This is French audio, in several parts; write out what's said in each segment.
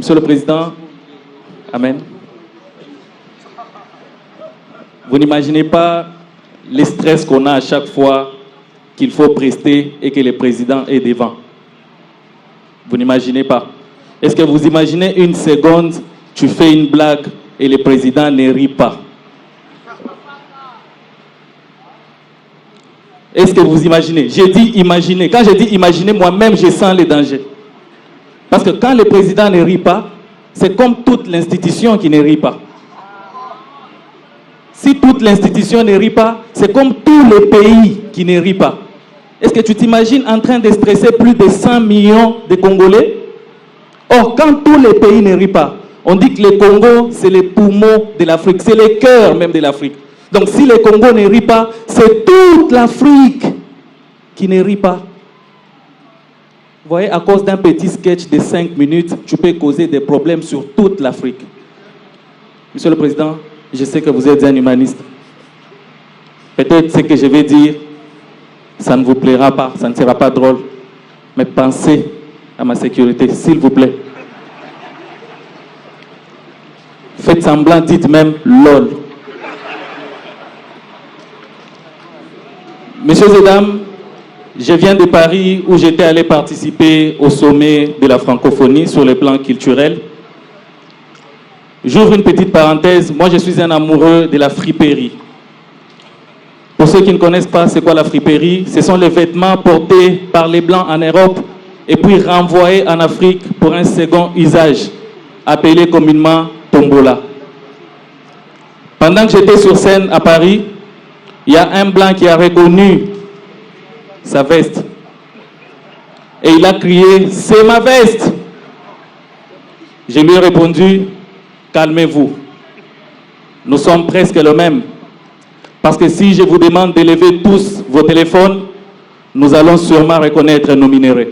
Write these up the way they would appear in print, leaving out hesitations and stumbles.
Monsieur le Président, Amen. Vous n'imaginez pas les stress qu'on a à chaque fois qu'il faut prester et que le président est devant. Vous n'imaginez pas. Est-ce que vous imaginez une seconde, tu fais une blague et le président ne rit pas? Est-ce que vous imaginez? J'ai dit imaginer. Quand j'ai dit imaginer, moi-même, je sens les dangers. Parce que quand le président ne rit pas, c'est comme toute l'institution qui ne rit pas. Si toute l'institution ne rit pas, c'est comme tout le pays qui ne rit pas. Est-ce que tu t'imagines en train de stresser plus de 100 millions de Congolais? Or, quand tous les pays ne rient pas, on dit que le Congo, c'est les poumons de l'Afrique, c'est le cœur même de l'Afrique. Donc, si le Congo ne rit pas, c'est toute l'Afrique qui ne rit pas. Vous voyez, à cause d'un petit sketch de 5 minutes, tu peux causer des problèmes sur toute l'Afrique. Monsieur le Président, je sais que vous êtes un humaniste. Peut-être ce que je vais dire, ça ne vous plaira pas, ça ne sera pas drôle. Mais pensez à ma sécurité, s'il vous plaît. Faites semblant, dites même LOL. Messieurs et dames, je viens de Paris où j'étais allé participer au sommet de la francophonie sur le plan culturel. J'ouvre une petite parenthèse. Moi, je suis un amoureux de la friperie. Pour ceux qui ne connaissent pas, c'est quoi la friperie? Ce sont les vêtements portés par les Blancs en Europe et puis renvoyés en Afrique pour un second usage, appelé communément tombola. Pendant que j'étais sur scène à Paris, il y a un Blanc qui a reconnu sa veste. Et il a crié « C'est ma veste !» Je lui ai répondu « Calmez-vous. Nous sommes presque le même. Parce que si je vous demande d'élever tous vos téléphones, nous allons sûrement reconnaître nos minéraux. »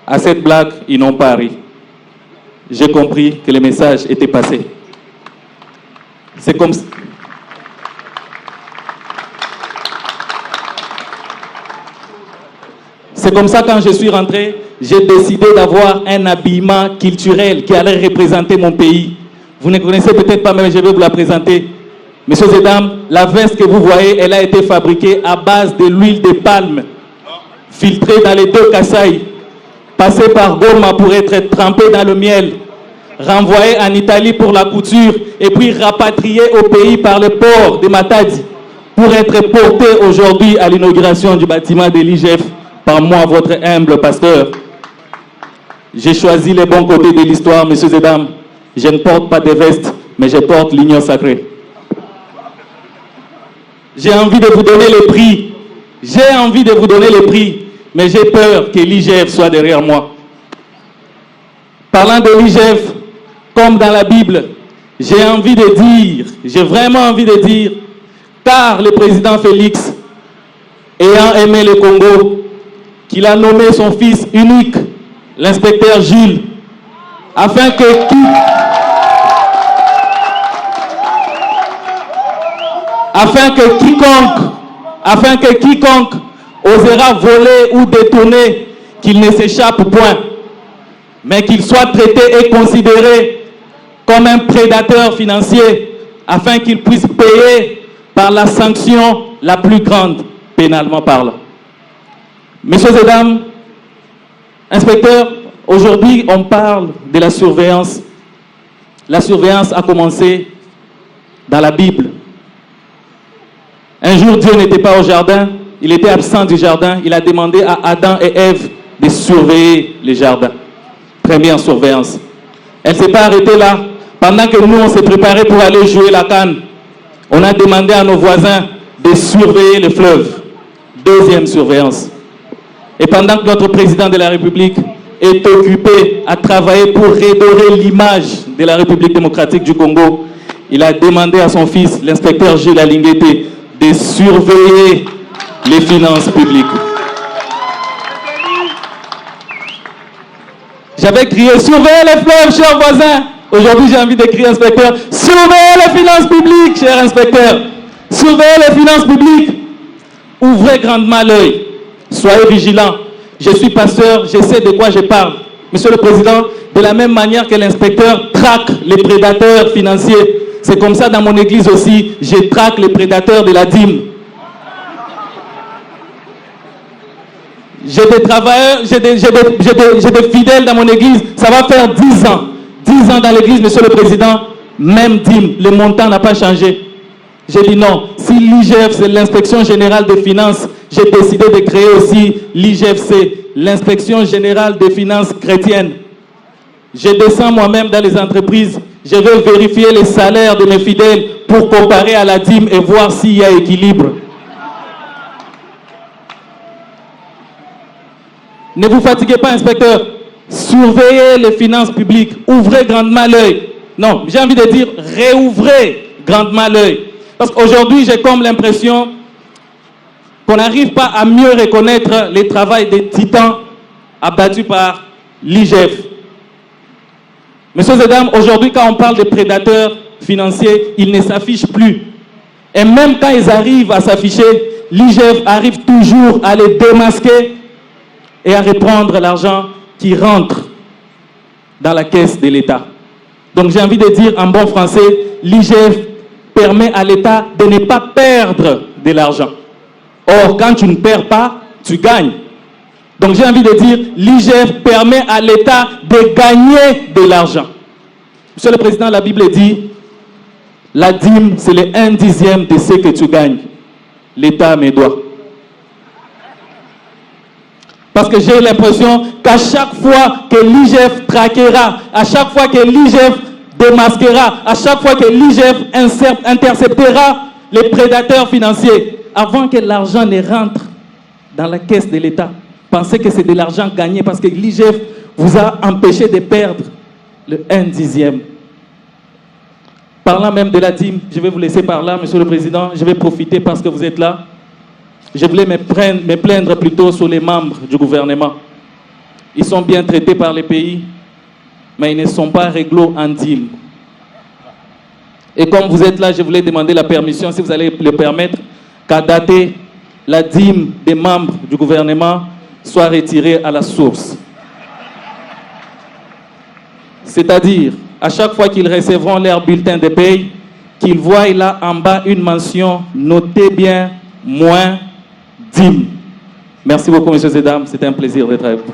À cette blague, ils n'ont pas ri. J'ai compris que le message était passé. C'est comme ça. C'est comme ça, quand je suis rentré, j'ai décidé d'avoir un habillement culturel qui allait représenter mon pays. Vous ne connaissez peut-être pas, mais je vais vous la présenter. Messieurs et dames, la veste que vous voyez, elle a été fabriquée à base de l'huile de palme, filtrée dans les 2 Kasaï, passée par Goma pour être trempée dans le miel, renvoyée en Italie pour la couture, et puis rapatriée au pays par le port de Matadi, pour être portée aujourd'hui à l'inauguration du bâtiment de l'IGF. Par moi, votre humble pasteur. J'ai choisi les bons côtés de l'histoire, messieurs et dames. Je ne porte pas de veste, mais je porte l'union sacrée. J'ai envie de vous donner les prix. J'ai envie de vous donner les prix, mais j'ai peur que l'IGF soit derrière moi. Parlant de l'IGF, comme dans la Bible, j'ai envie de dire, j'ai vraiment envie de dire, car le président Félix, ayant aimé le Congo, qu'il a nommé son fils unique, l'inspecteur Jules, afin que quiconque osera voler ou détourner, qu'il ne s'échappe point, mais qu'il soit traité et considéré comme un prédateur financier, afin qu'il puisse payer par la sanction la plus grande, pénalement parlant. Messieurs et dames, inspecteurs, aujourd'hui on parle de la surveillance. La surveillance a commencé dans la Bible. Un jour, Dieu n'était pas au jardin, il était absent du jardin. Il a demandé à Adam et Ève de surveiller le jardin. Première surveillance. Elle ne s'est pas arrêtée là. Pendant que nous, on s'est préparé pour aller jouer la canne, on a demandé à nos voisins de surveiller le fleuve. Deuxième surveillance. Et pendant que notre président de la République est occupé à travailler pour redorer l'image de la République démocratique du Congo, il a demandé à son fils, l'inspecteur Gilles Alingueté, de surveiller les finances publiques. J'avais crié « Surveillez les fleuves, chers voisins !» Aujourd'hui, j'ai envie de crier, inspecteur, « Surveillez les finances publiques, cher inspecteur !» Surveillez les finances publiques. Ouvrez grandement l'œil. Soyez vigilants. Je suis pasteur, je sais de quoi je parle. Monsieur le Président, de la même manière que l'inspecteur traque les prédateurs financiers, c'est comme ça dans mon église aussi, je traque les prédateurs de la dîme. J'ai des travailleurs, j'ai des fidèles dans mon église, ça va faire 10 ans. 10 ans dans l'église, Monsieur le Président, même dîme, le montant n'a pas changé. J'ai dit non, si l'IGF, c'est l'inspection générale des finances, j'ai décidé de créer aussi l'IGFC, l'inspection générale des finances chrétiennes. Je descends moi-même dans les entreprises, je vais vérifier les salaires de mes fidèles pour comparer à la dîme et voir s'il y a équilibre. Ne vous fatiguez pas, inspecteur. Surveillez les finances publiques, ouvrez grandement l'œil. Non, j'ai envie de dire, réouvrez grandement l'œil. Parce qu'aujourd'hui, j'ai comme l'impression qu'on n'arrive pas à mieux reconnaître le travail des titans abattus par l'IGF. Messieurs et dames, aujourd'hui, quand on parle de prédateurs financiers, ils ne s'affichent plus. Et même quand ils arrivent à s'afficher, l'IGF arrive toujours à les démasquer et à reprendre l'argent qui rentre dans la caisse de l'État. Donc j'ai envie de dire en bon français, l'IGF permet à l'État de ne pas perdre de l'argent. Or, quand tu ne perds pas, tu gagnes. Donc j'ai envie de dire, l'IGF permet à l'État de gagner de l'argent. Monsieur le Président, la Bible dit, la dîme, c'est le 1/10 de ce que tu gagnes. L'État me doit. Parce que j'ai l'impression qu'à chaque fois que l'IGF traquera, à chaque fois que l'IGF démasquera, à chaque fois que l'IGF interceptera les prédateurs financiers, avant que l'argent ne rentre dans la caisse de l'État, pensez que c'est de l'argent gagné parce que l'IGF vous a empêché de perdre le 1/10. Parlant même de la dîme, je vais vous laisser par là, Monsieur le Président, je vais profiter parce que vous êtes là. Je voulais me plaindre plutôt sur les membres du gouvernement. Ils sont bien traités par les pays, mais ils ne sont pas réglo en dîme. Et comme vous êtes là, je voulais demander la permission, si vous allez le permettre, qu'à dater, la dîme des membres du gouvernement soit retirée à la source. C'est-à-dire, à chaque fois qu'ils recevront leur bulletin de paye, qu'ils voient là en bas une mention, notez bien, moins dîme. Merci beaucoup, messieurs et dames, c'était un plaisir d'être avec vous.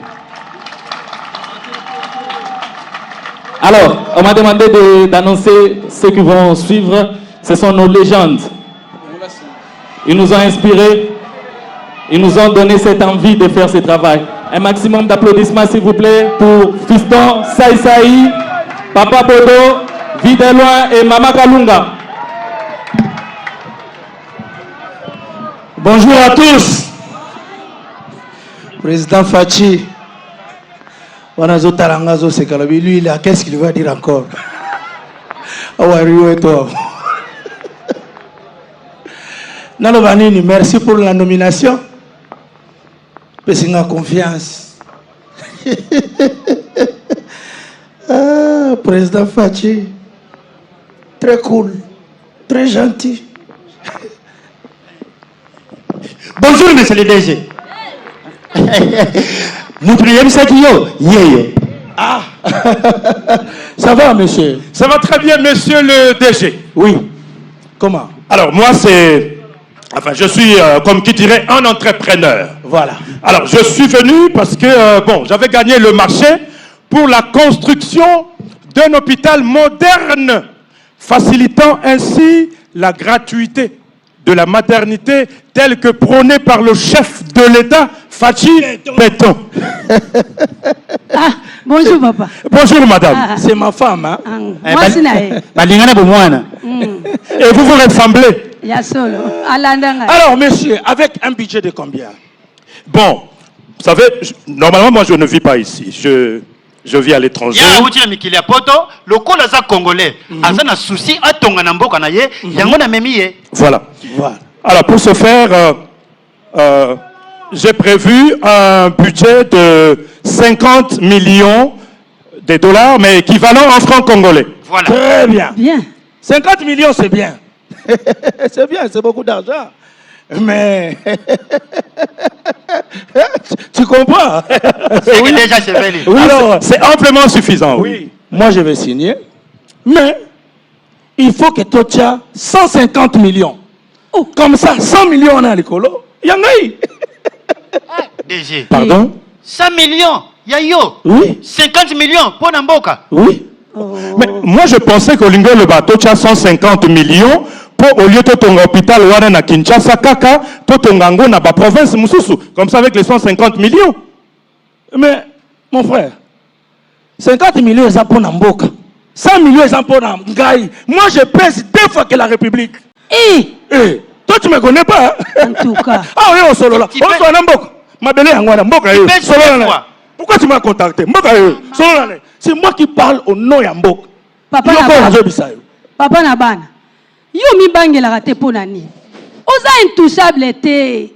Alors, on m'a demandé d'annoncer ceux qui vont suivre. Ce sont nos légendes. Ils nous ont inspirés. Ils nous ont donné cette envie de faire ce travail. Un maximum d'applaudissements, s'il vous plaît, pour Fiston Saïsaï, Papa Bodo, Videloin et Mama Kalunga. Bonjour à tous. Président Fachi. Lui, là, qu'est-ce qu'il va dire encore? Nalobanini, merci pour la nomination. Pessinga confiance. Président Fachi, très cool, très gentil. Bonjour, monsieur le DG. Nous prions ça qui est. Ah, ça va, monsieur? Ça va très bien, monsieur le DG. Oui. Comment? Alors, moi, je suis, comme qui dirait, un entrepreneur. Voilà. Alors, je suis venu parce que, j'avais gagné le marché pour la construction d'un hôpital moderne, facilitant ainsi la gratuité de la maternité telle que prônée par le chef de l'État, Fachi Béton. Ah, bonjour papa. Bonjour madame. C'est ma femme, hein? Moi, c'est Naïe. Et vous vous ressemblez. Alors, monsieur, avec un budget de combien? Bon, vous savez, normalement, moi, je ne vis pas ici. Je vis à l'étranger. Voilà. Alors, pour ce faire, j'ai prévu un budget de 50 millions de dollars, mais équivalent en francs congolais. Voilà. Très bien. Bien. 50 millions, c'est bien. C'est bien, c'est beaucoup d'argent. Mais tu Tu comprends? C'est déjà chevelu. Oui, alors, c'est amplement suffisant. Oui. Moi, je vais signer. Mais, il faut que tu aies 150 millions. Oh, comme ça, 100 millions on a l'écolo. Yangaï. DG. Pardon? 100 millions. Yayo. Oui. 50 millions pour Namboka. Oui. Mais moi, je pensais que Olingo le bateau, tu as 150 millions pour, au lieu de ton hôpital, Wana Kinshasa, Kaka, pour ton gango, na ba province, Moussoussou. Comme ça, avec les 150 millions. Mais, mon frère, 50 millions, c'est pour Namboka. 100 millions, c'est pour Namgaï. Moi, je pèse 2 fois que la République. Eh, Toi, tu ne me connais pas. en tout cas. Ah oui, on solo là. On solo Namboka. Ma belle Namboka. Pourquoi tu m'as contacté? C'est moi qui parle au nom de Namboka. Papa Nabana. Yo mi bangela rate pour nani. Oza intouchable te.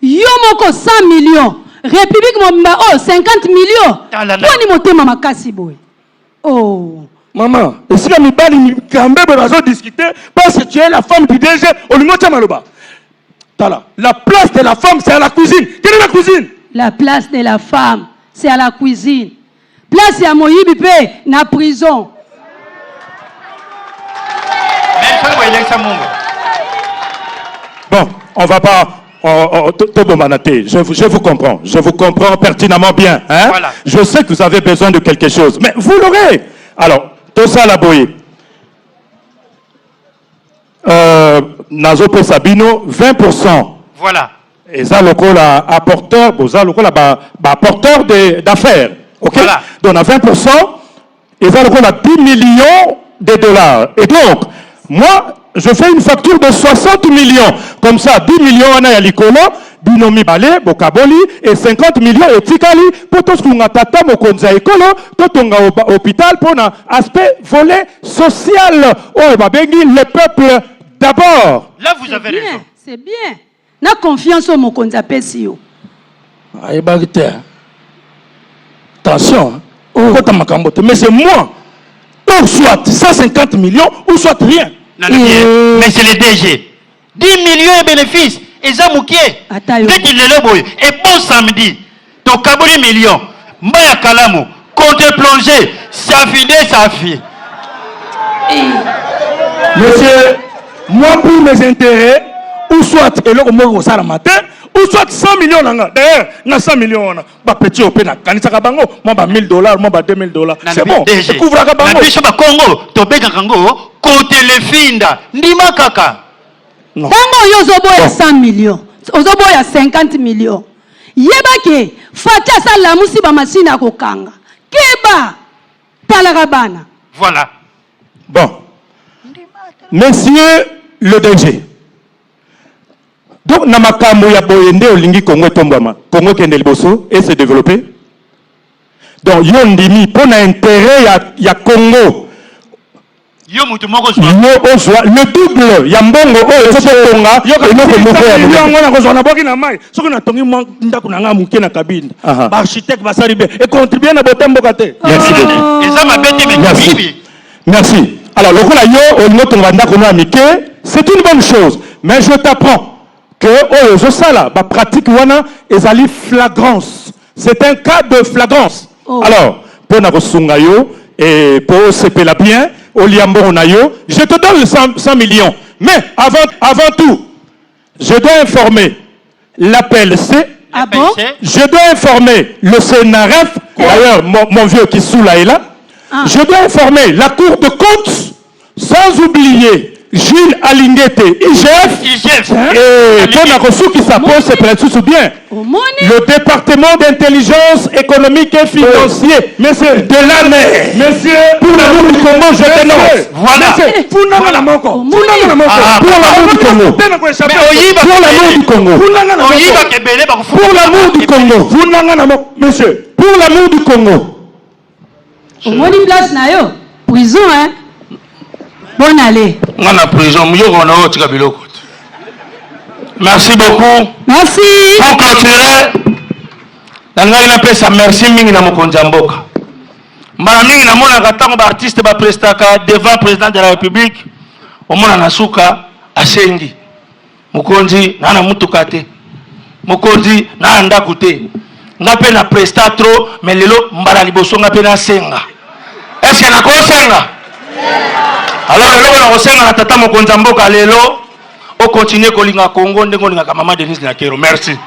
Yo moko 100 millions. République Mobimba, oh, 50 millions. Toi, ni moté mama kasi boy. Oh. Maman, est-ce que mi bali quand même discuter parce que tu es la femme du DG au niveau de Maloba. Tala, la place de la femme, c'est à la cuisine. Quelle est la cuisine? La place de la femme, c'est à la cuisine. Place à Moyibi pe na prison. Bon, on va pas... Je vous comprends. Je vous comprends pertinemment bien. Hein? Voilà. Je sais que vous avez besoin de quelque chose. Mais vous l'aurez. Alors, tout ça, la boye. Nazope Sabino, 20%. Voilà. Et ça, le apporteur, apporteur d'affaires. OK? Voilà. Donc, à 20%, et ça, le 10 millions de dollars. Et donc, moi, je fais une facture de 60 millions. Comme ça, 10 millions on a l'icône, binomi balé, bokaboli, et 50 millions et tikali, pour tout ce qu'on a tata, mokonza écolo, tout on a hôpital, pour un aspect volet social. Oh, le peuple d'abord. Là, vous avez raison. C'est bien. Na confiance au mokonza pesio. Attention, mais c'est moi. Ou soit 150 millions, ou soit rien. Mais c'est le DG. 10 millions de bénéfices. Et ça, Moukié. Dès qu'il est là, et bon samedi, ton kaboli million, Mbaya Kalamu, compte plongé, ça finit, ça finit. Monsieur, moi pour mes intérêts, ou soit, et là, moi, au salaire matin, ou soit 100 millions. D'ailleurs, na 100 millions, bah petit au pénal. Quand il s'agit moi, bah $1000, moi, bah $2000. C'est bon. Je couvre la Congo. La Congo, to bega Congo, côté le finda, ndima kaka. Tango yo zobo ya 100 millions. Ozobo ya 50 millions. Yebake, fatia sa la musi ba machine à kokanga. Keba, talarabana. Voilà. Bon. Monsieur le DG. Donc, Namakambo ya boyende olingi Congo tombama. Congo kende liboso et se développer. Donc, yondimi pour l'intérêt ya Congo. Yo mutu moko le double ya mbongo oyo sotonga enoko moko ya million wana kozwa na boki na mai soki na tongi ndako na nga muke na kabinda ba architecte basali be et contribuer na botemboka te. Merci beaucoup. Et ça m'a bêté mais merci. Alors lokola yo olingo tonga ndako na mike, c'est une bonne chose, mais je t'apprends que oyo zo sala ba pratique wana ezali flagrance. C'est un cas de flagrance. Alors pour na kosunga yo et pour sepela bien je te donne 100 millions. Mais avant tout, je dois informer l'APLC. Ah bon? Je dois informer le CNRF. D'ailleurs, mon vieux qui sous là est là. Je dois informer la Cour de compte, sans oublier Jules Alinguete, IGF. Et Tonakosu qui s'appelle, c'est peut-être bien. Le département d'intelligence économique et financier. Monsieur, de l'année. Monsieur, pour l'amour du Congo, je dénonce. Voilà. Pour l'amour du Congo. Pour l'amour du Congo. Pour l'amour du Congo. Pour l'amour du Congo. Monsieur, pour l'amour du Congo. Au moins une place na yo. Prison, hein. Bonne allée. Merci beaucoup. Merci. Pour clôturer, merci mingi na mokonza mboka. Mbala mingi na mona katango ba artiste ba prestaka devant président de la République. Omona na suka asengi. Mokonzi nana mutuka te. mokonzi na ndako te nga pe na presta trop mais lelo mbala liboso nga pe na senga est-ce que na ko senga alors lelo na ko senga na tata mokonzi mboka lelo o continuer kolinga Congo ndengo linga ka mama Denise Nyakero merci